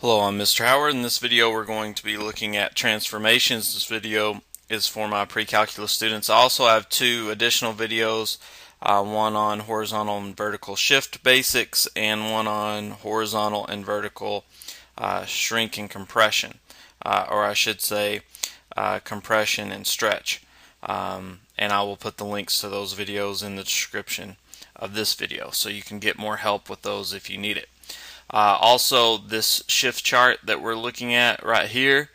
Hello, I'm Mr. Howard. In this video we're going to be looking at transformations. This video is for my pre-calculus students. I also have two additional videos, one on horizontal and vertical shift basics and one on horizontal and vertical shrink and compression, or I should say compression and stretch. And I will put the links to those videos in the description of this video so you can get more help with those if you need it. Also, this shift chart that we're looking at right here,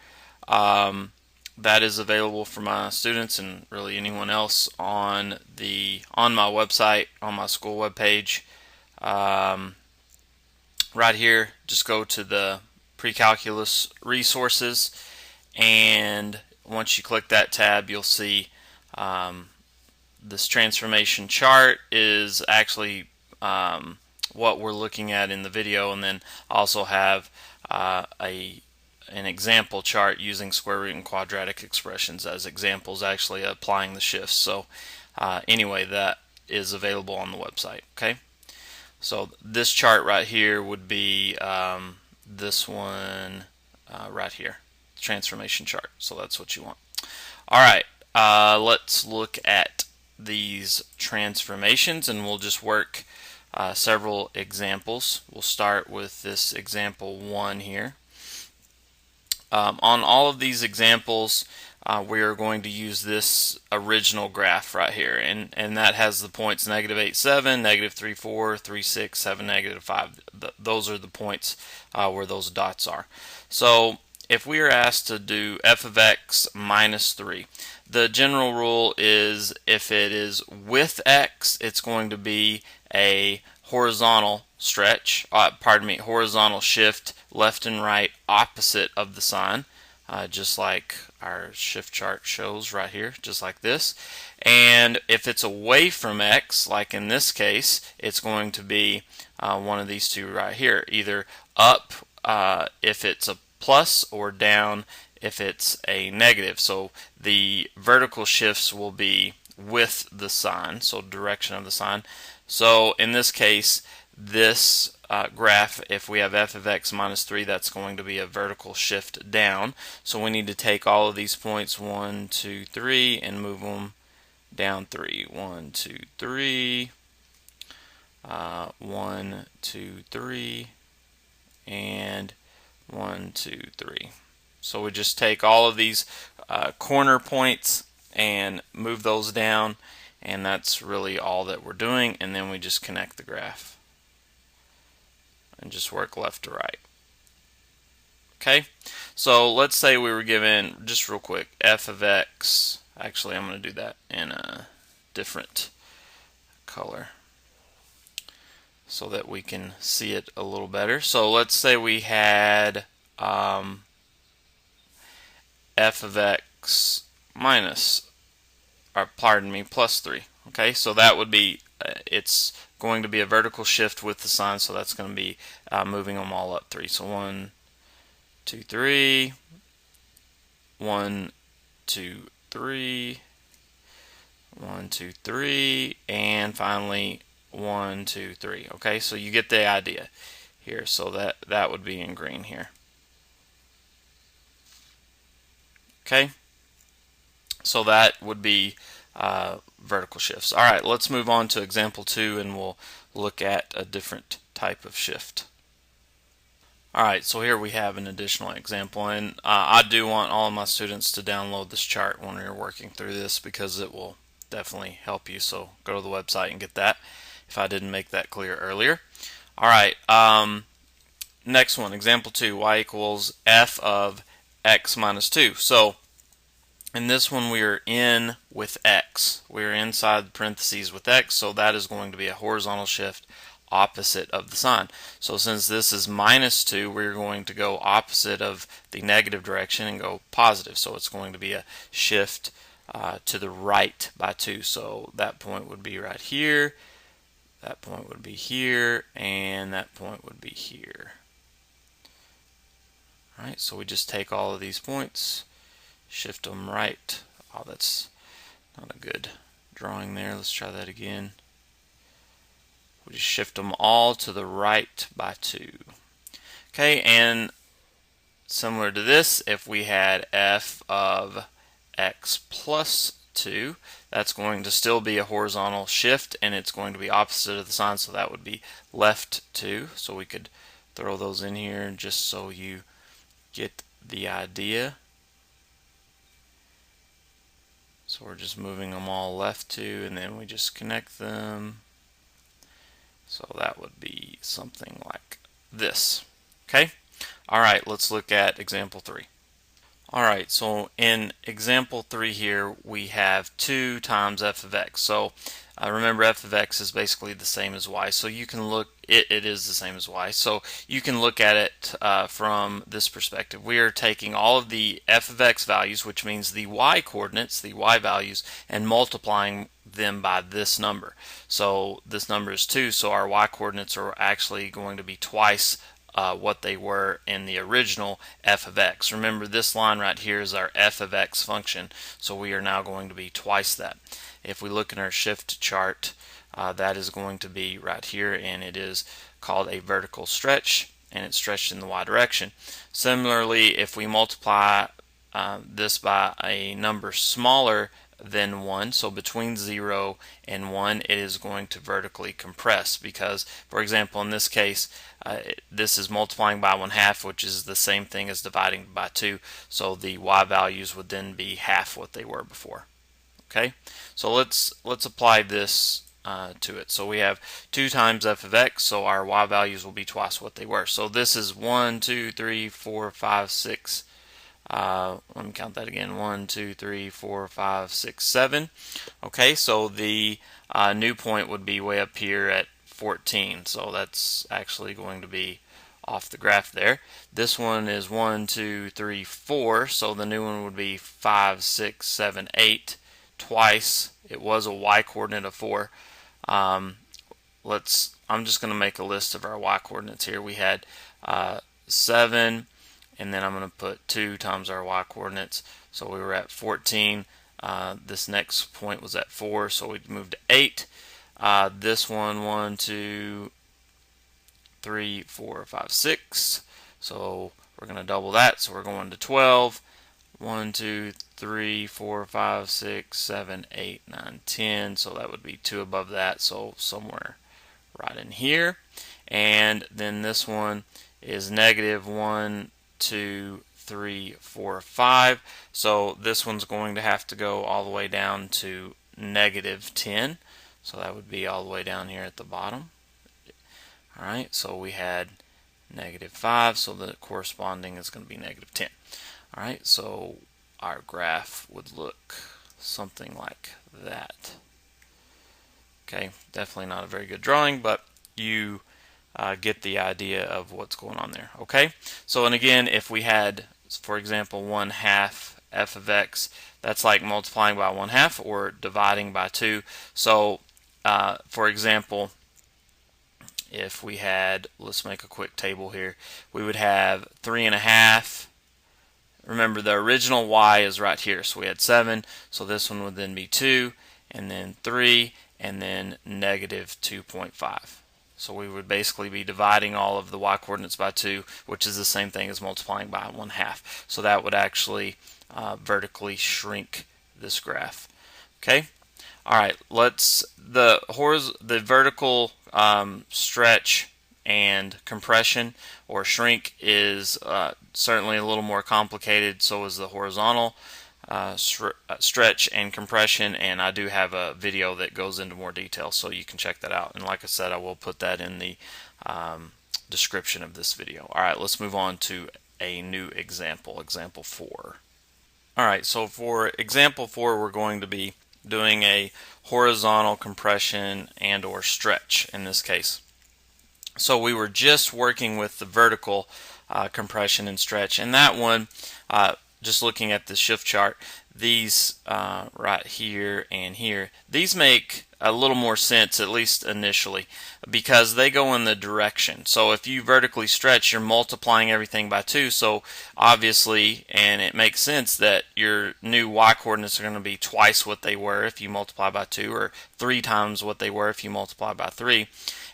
that is available for my students and really anyone else on my website, on my school webpage. Right here, just go to the pre-calculus resources, and once you click that tab, you'll see this transformation chart is actually what we're looking at in the video, and then also have an example chart using square root and quadratic expressions as examples, actually applying the shifts. So anyway, that is available on the website. Okay, so this chart right here would be this one right here, transformation chart. So that's what you want. All right, let's look at these transformations, and we'll just work several examples. We'll start with this example 1 here. On all of these examples, we are going to use this original graph right here, and that has the points -8, 7, -3, 4, 3, 6, 7, -5. Those are the points where those dots are. So if we are asked to do f of x minus 3, the general rule is if it is with x, it's going to be a horizontal stretch, horizontal shift left and right opposite of the sign, just like our shift chart shows right here, just like this. And if it's away from x, like in this case, it's going to be one of these two right here, either up if it's a plus or down if it's a negative. So the vertical shifts will be with the sign, so direction of the sign. So in this case, this graph, if we have f of x minus 3, that's going to be a vertical shift down. So we need to take all of these points 1, 2, 3 and move them down 3. 1, 2, 3, 1, 2, 3, and 1, 2, 3. So we just take all of these corner points and move those down, and that's really all that we're doing. And then we just connect the graph and just work left to right. Okay, so let's say we were given, just real quick, f of x. Actually, I'm going to do that in a different color so that we can see it a little better. So let's say we had f of x minus, or pardon me, plus 3. Okay, so that would be, it's going to be a vertical shift with the sign, so that's going to be moving them all up 3. So 1, 2, 3, 1, 2, 3, 1, 2, 3, and finally 1, 2, 3. Okay, so you get the idea here. So that would be in green here. Okay, so that would be vertical shifts. All right, let's move on to example 2, and we'll look at a different type of shift. All right, so here we have an additional example, and I do want all of my students to download this chart when you're working through this, because it will definitely help you. So go to the website and get that if I didn't make that clear earlier. All right, next one, example 2, y equals f of x minus 2. So in this one, we are in with x. We're inside parentheses with x, so that is going to be a horizontal shift opposite of the sign. So since this is minus 2, we're going to go opposite of the negative direction and go positive. So it's going to be a shift to the right by 2. So that point would be right here, that point would be here, and that point would be here. All right, so we just take all of these points, shift them right. Oh, that's not a good drawing there. Let's try that again. We just shift them all to the right by 2. Okay, and similar to this, if we had f of x plus 2, that's going to still be a horizontal shift, and it's going to be opposite of the sign, so that would be left 2. So we could throw those in here just so you get the idea. So we're just moving them all left 2, and then we just connect them. So that would be something like this. Okay? Alright, let's look at example 3. Alright, so in example 3 here, we have 2 times f of x. So remember, f of x is basically the same as y. So you can look, it is the same as y. So you can look at it from this perspective. We are taking all of the f of x values, which means the y coordinates, the y values, and multiplying them by this number. So this number is 2, so our y coordinates are actually going to be twice what they were in the original f of x. Remember, this line right here is our f of x function, so we are now going to be twice that. If we look in our shift chart, that is going to be right here, and it is called a vertical stretch, and it's stretched in the y direction. Similarly, if we multiply this by a number smaller than 1, so between 0 and 1, it is going to vertically compress, because, for example, in this case, this is multiplying by 1/2, which is the same thing as dividing by 2, so the y values would then be half what they were before. Okay, so let's apply this to it. So we have 2 times f of x, so our y values will be twice what they were. So this is 1, 2, 3, 4, 5, 6. Let me count that again. 1, 2, 3, 4, 5, 6, 7. Okay, so the new point would be way up here at 14. So that's actually going to be off the graph there. This one is 1, 2, 3, 4. So the new one would be 5, 6, 7, 8. Twice. It was a y coordinate of 4. I'm just going to make a list of our y coordinates here. We had 7. And then I'm going to put 2 times our y coordinates. So we were at 14. This next point was at 4, so we moved to 8. This one, 1, 2, 3, 4, 5, 6. So we're going to double that, so we're going to 12. 1, 2, 3, 4, 5, 6, 7, 8, 9, 10. So that would be 2 above that, so somewhere right in here. And then this one is negative 1, 2, 3, 4, 5. So this one's going to have to go all the way down to negative 10. So that would be all the way down here at the bottom. Alright, so we had negative 5, so the corresponding is going to be negative 10. Alright, so our graph would look something like that. Okay, definitely not a very good drawing, but you get the idea of what's going on there. Okay, so and again, if we had, for example, 1/2 f of x, that's like multiplying by 1/2 or dividing by 2. So for example, if we had, let's make a quick table here, we would have 3.5. Remember, the original y is right here, so we had 7, so this one would then be 2, and then 3, and then negative 2.5. So we would basically be dividing all of the y coordinates by 2, which is the same thing as multiplying by 1/2. So that would actually vertically shrink this graph. Okay. All right. The vertical stretch and compression or shrink is certainly a little more complicated. So is the horizontal stretch and compression, and I do have a video that goes into more detail, so you can check that out. And like I said, I will put that in the description of this video. Alright, let's move on to a new example, example 4. Alright, so for example 4, we're going to be doing a horizontal compression and or stretch in this case. So we were just working with the vertical compression and stretch, and that one, just looking at the shift chart, these right here and here, these make a little more sense, at least initially, because they go in the direction. So if you vertically stretch, you're multiplying everything by 2, so obviously, and it makes sense that your new y coordinates are going to be twice what they were if you multiply by 2, or 3 times what they were if you multiply by 3.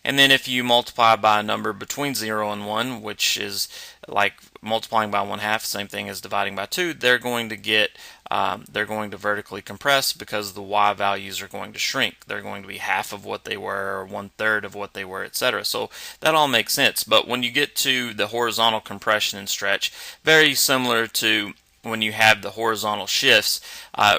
And then if you multiply by a number between 0 and 1, which is like multiplying by 1/2, same thing as dividing by 2, they're going to vertically compress because the y values are going to shrink. They're going to be half of what they were, or 1/3 of what they were, etc. So that all makes sense. But when you get to the horizontal compression and stretch, very similar to when you have the horizontal shifts,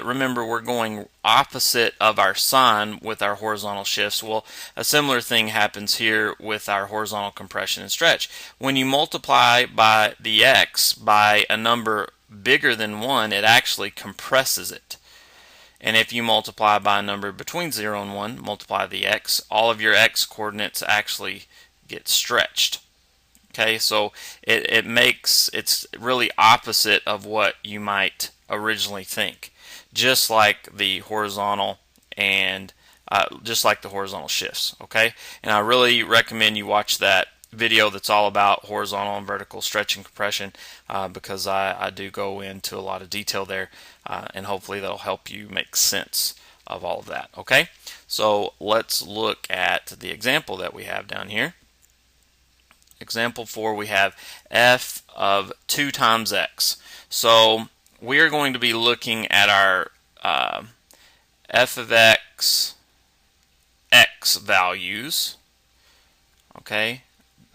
remember we're going opposite of our sign with our horizontal shifts. Well, a similar thing happens here with our horizontal compression and stretch. When you multiply by the x by a number bigger than 1, it actually compresses it. And if you multiply by a number between 0 and 1, multiply the x, all of your x coordinates actually get stretched. Okay, so it's really opposite of what you might originally think, just like the horizontal and just like the horizontal shifts. Okay, and I really recommend you watch that video that's all about horizontal and vertical stretch and compression, because I do go into a lot of detail there, and hopefully that'll help you make sense of all of that. Okay, so let's look at the example that we have down here. Example 4, we have f of 2 times x. So we are going to be looking at our f of x values, okay,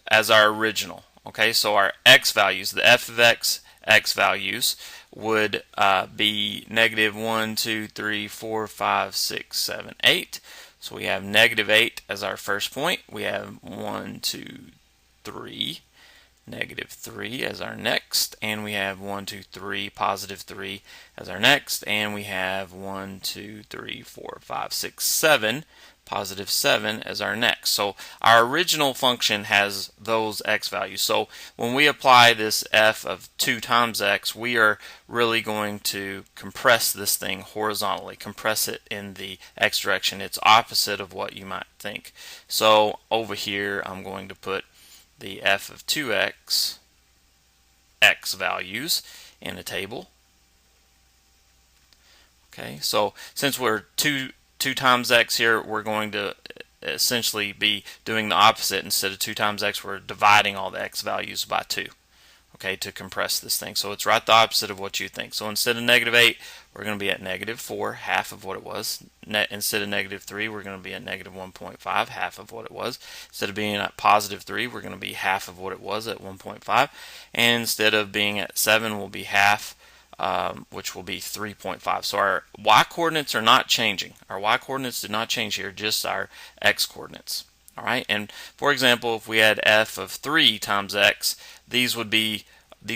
as our original. Okay, so our x values, the f of x values would be negative 1, 2, 3, 4, 5, 6, 7, 8. So we have negative 8 as our first point. We have 1, 2, 3, negative 3 as our next, and we have 1, 2, 3, positive 3 as our next, and we have 1, 2, 3, 4, 5, 6, 7, positive 7 as our next. So our original function has those x values. So when we apply this f of 2 times x, we are really going to compress this thing horizontally, compress it in the x direction. It's opposite of what you might think. So over here I'm going to put the f of 2x x values in a table. Okay, so since we're 2 times x here, we're going to essentially be doing the opposite. Instead of 2 times x, we're dividing all the x values by 2, okay, to compress this thing. So it's right the opposite of what you think. So instead of negative 8, we're going to be at negative 4, half of what it was. Instead of negative 3, we're going to be at negative 1.5, half of what it was. Instead of being at positive 3, we're going to be half of what it was at 1.5. And instead of being at 7, we'll be half, which will be 3.5. So our y coordinates are not changing. Our y coordinates did not change here, just our x coordinates. All right, and for example, if we had f of 3 times x, these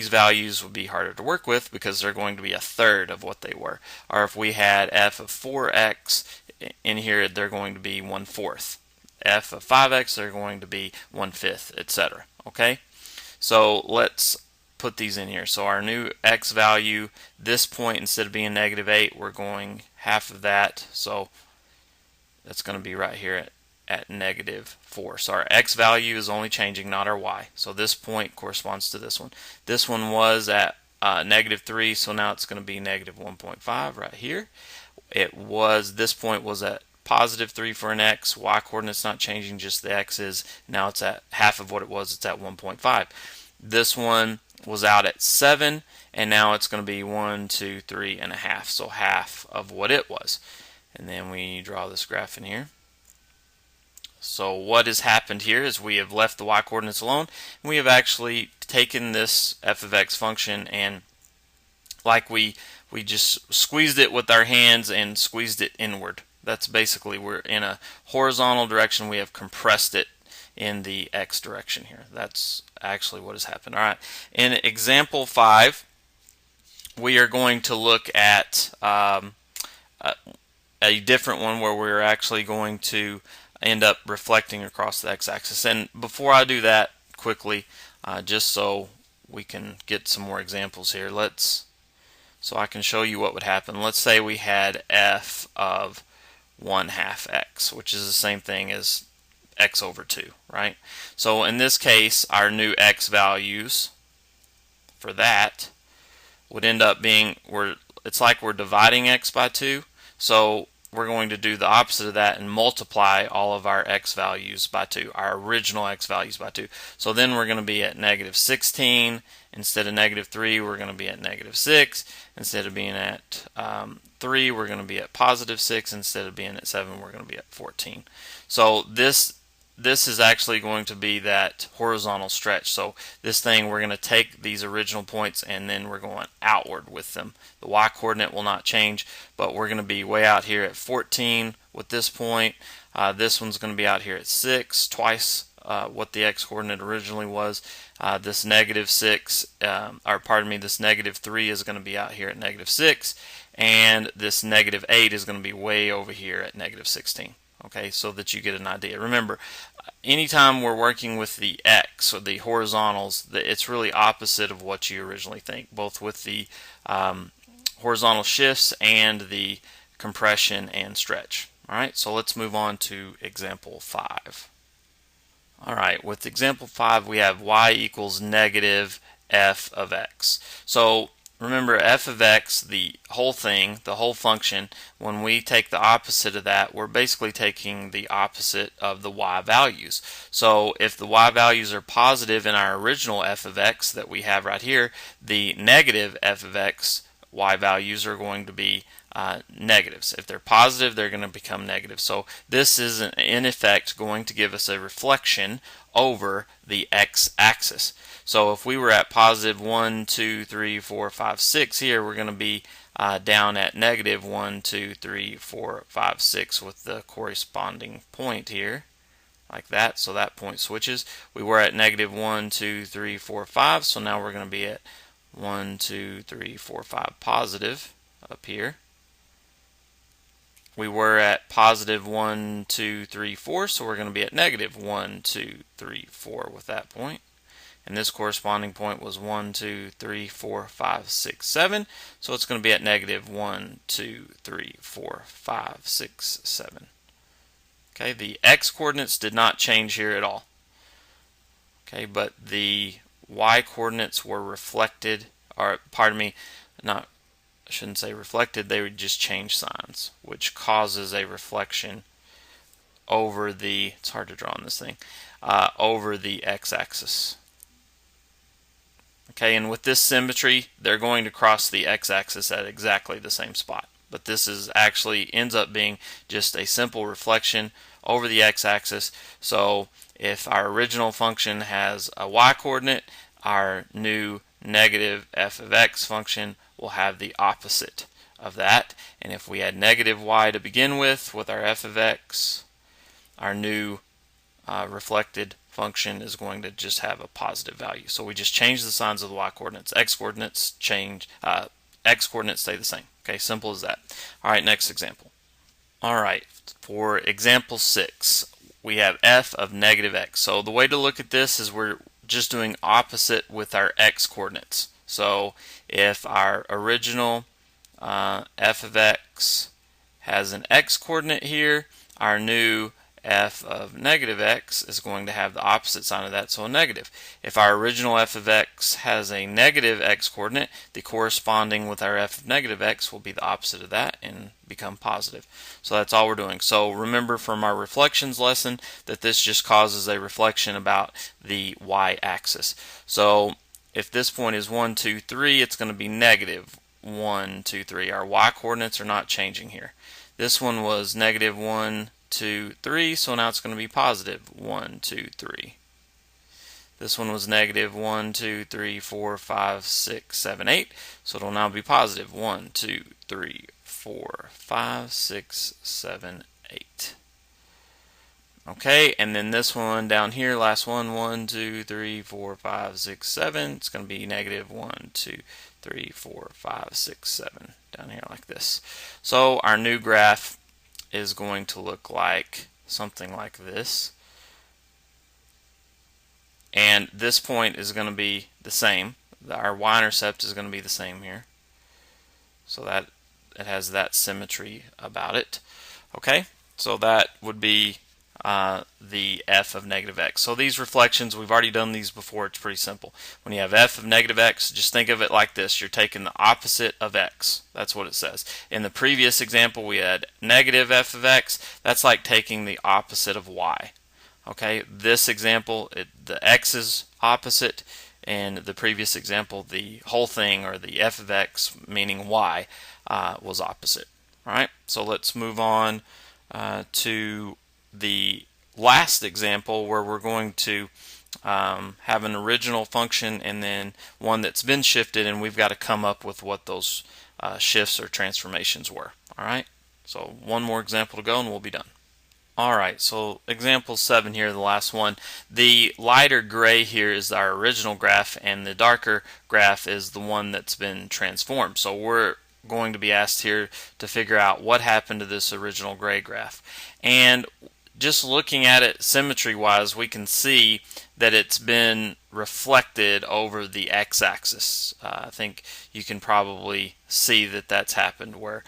values would be harder to work with because they're going to be a third of what they were. Or if we had f of 4x in here, they're going to be 1/4. F of 5x, they're going to be 1/5, etc. Okay, so let's put these in here. So our new x value, this point, instead of being negative 8, we're going half of that. So that's going to be right here at negative 4. So our x value is only changing, not our y. So this point corresponds to this one. This one was at negative 3, so now it's going to be negative 1.5 right here. This point was at positive 3 for an x. Y coordinate's not changing, just the x is. Now it's at half of what it was. It's at 1.5. This one was out at 7, and now it's going to be 1, 2, 3 and a half. So half of what it was. And then we draw this graph in here. So what has happened here is we have left the y coordinates alone. We have actually taken this f of x function, and like we just squeezed it with our hands and squeezed it inward. That's basically, we're in a horizontal direction. We have compressed it in the x direction here. That's actually what has happened. All right. In example 5, we are going to look at a different one where we're actually going to end up reflecting across the x-axis. And before I do that, quickly, just so we can get some more examples here, so I can show you what would happen. Let's say we had f of 1/2 x, which is the same thing as x over 2, right? So in this case, our new x values for that would end up being, it's like we're dividing x by 2, so we're going to do the opposite of that and multiply all of our x values by 2, our original x values by 2. So then we're going to be at -16. Instead of -3, we're going to be at -6. Instead of being at 3, we're going to be at +6. Instead of being at 7, we're going to be at 14. So this is actually going to be that horizontal stretch. So this thing, we're going to take these original points and then we're going outward with them. The y coordinate will not change, but we're going to be way out here at 14 with this point. This one's going to be out here at 6, twice what the x coordinate originally was. This -6, or pardon me, this -3 is going to be out here at -6, and this -8 is going to be way over here at -16. Okay, so that you get an idea. Remember, anytime we're working with the x or the horizontals, it's really opposite of what you originally think, both with the horizontal shifts and the compression and stretch. All right, so let's move on to example 5. All right, with example 5, we have y equals -f of x. So remember, f of x, the whole thing, the whole function, when we take the opposite of that, we're basically taking the opposite of the y values. So if the y values are positive in our original f of x that we have right here, the negative f of x y values are going to be negatives. If they're positive, they're going to become negative. So this is in effect going to give us a reflection over the x-axis. So if we were at +1, 2, 3, 4, 5, 6 here, we're going to be down at -1, 2, 3, 4, 5, 6 with the corresponding point here, like that. So that point switches. We were at -1, 2, 3, 4, 5, so now we're going to be at 1, 2, 3, 4, 5 positive up here. We were at +1, 2, 3, 4, so we're going to be at -1, 2, 3, 4 with that point. And this corresponding point was 1, 2, 3, 4, 5, 6, 7. So it's going to be at -1, 2, 3, 4, 5, 6, 7. Okay, the x coordinates did not change here at all. Okay, but the y coordinates were reflected, or pardon me, I shouldn't say reflected, they would just change signs, which causes a reflection over the, it's hard to draw on this thing, over the x-axis. Okay, and with this symmetry, they're going to cross the x-axis at exactly the same spot. But this is actually ends up being just a simple reflection over the x-axis. So if our original function has a y-coordinate, our new negative f of x function will have the opposite of that. And if we had negative y to begin with our f of x, our new reflected function is going to just have a positive value. So we just change the signs of the y coordinates. X coordinates change, x coordinates stay the same. Okay, simple as that. All right, next example. All right, for example 6, we have f of -x. So the way to look at this is we're just doing opposite with our x coordinates. So if our original f of x has an x coordinate here, our new f of -x is going to have the opposite sign of that, so a negative. If our original f of x has a negative x coordinate, the corresponding with our f of -x will be the opposite of that and become positive. So that's all we're doing. So remember from our reflections lesson that this just causes a reflection about the y-axis. So if this point is 1, 2, 3, it's going to be -1, 2, 3. Our y coordinates are not changing here. This one was -1, 2, 3, so now it's going to be +1, 2, 3. This one was -1, 2, 3, 4, 5, 6, 7, 8, so it'll now be +1, 2, 3, 4, 5, 6, 7, 8. Okay, and then this one down here, last one, 1, 2, 3, 4, 5, 6, 7. It's going to be -1, 2, 3, 4, 5, 6, 7 down here like this. So our new graph is going to look like something like this. And this point is going to be the same. Our y-intercept is going to be the same here. So that it has that symmetry about it. Okay, so that would be the f of negative x. So these reflections, we've already done these before. It's pretty simple. When you have f of negative x, just think of it like this. You're taking the opposite of x. That's what it says. In the previous example, we had negative f of x. That's like taking the opposite of y. Okay, this example, the x is opposite. And the previous example, the whole thing, or the f of x, meaning y, was opposite. All right, so let's move on to the last example, where we're going to have an original function and then one that's been shifted, and we've got to come up with what those shifts or transformations were. All right, so one more example to go and we'll be done. Alright, so example 7 here, the last one. The lighter gray here is our original graph, and the darker graph is the one that's been transformed. So we're going to be asked here to figure out what happened to this original gray graph. And just looking at it symmetry-wise, we can see that it's been reflected over the x-axis. I think you can probably see that that's happened, where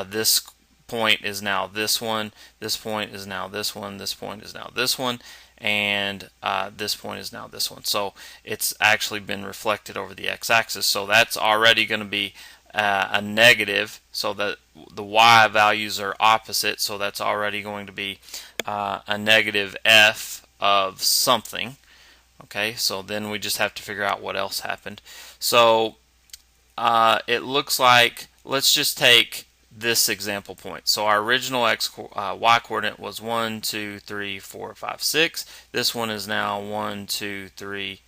this point is now this one, this point is now this one, this point is now this one, and this point is now this one. So it's actually been reflected over the x-axis. So that's already going to be a negative, so that the y values are opposite. So that's already going to be a negative f of something. Okay, so then we just have to figure out what else happened. So it looks like, let's just take this example point. So our original y coordinate was 1, 2, 3, 4, 5, 6. This one is now 1, 2, 3.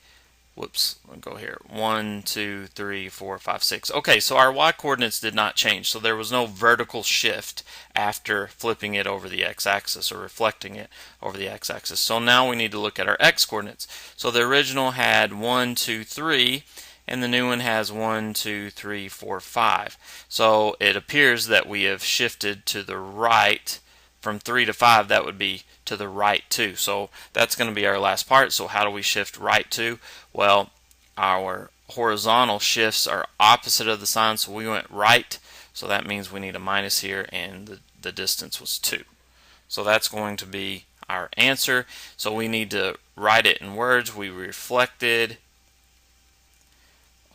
Whoops, let me go here. 1, 2, 3, 4, 5, 6. Okay, so our y coordinates did not change. So there was no vertical shift after flipping it over the x-axis or reflecting it over the x-axis. So now we need to look at our x coordinates. So the original had 1, 2, 3. And the new one has 1, 2, 3, 4, 5. So it appears that we have shifted to the right from 3 to 5. That would be to the right 2. So that's going to be our last part. So how do we shift right 2? Well, our horizontal shifts are opposite of the sign, so we went right. So that means we need a minus here, and the distance was 2. So that's going to be our answer. So we need to write it in words. We reflected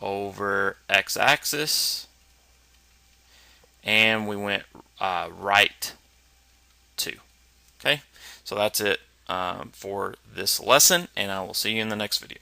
over x-axis, and we went right 2. Okay, so that's it for this lesson, and I will see you in the next video.